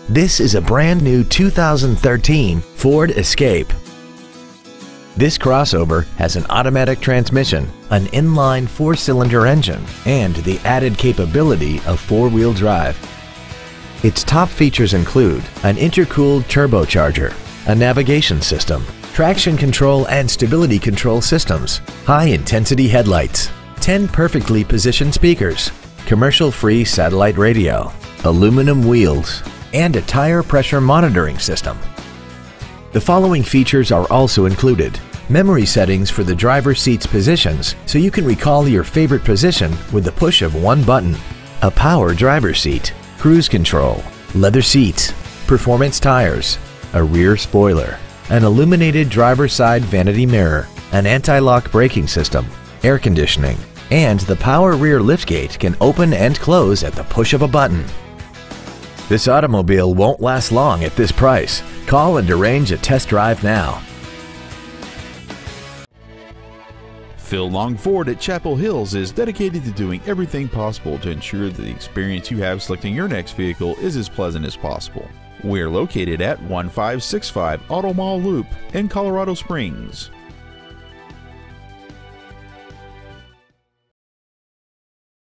This is a brand new 2013 Ford Escape. This crossover has an automatic transmission, an inline 4-cylinder engine, and the added capability of 4-wheel drive. Its top features include an intercooled turbocharger, a navigation system, traction control and stability control systems, high-intensity headlights, 10 perfectly positioned speakers, commercial-free satellite radio, aluminum wheels, and a tire pressure monitoring system. The following features are also included: memory settings for the driver's seat's positions so you can recall your favorite position with the push of one button, a power driver's seat, cruise control, leather seats, performance tires, a rear spoiler, an illuminated driver's side vanity mirror, an anti-lock braking system, air conditioning, and the power rear liftgate can open and close at the push of a button. This automobile won't last long at this price. Call and arrange a test drive now. Phil Long Ford at Chapel Hills is dedicated to doing everything possible to ensure that the experience you have selecting your next vehicle is as pleasant as possible. We're located at 1565 Auto Mall Loop in Colorado Springs.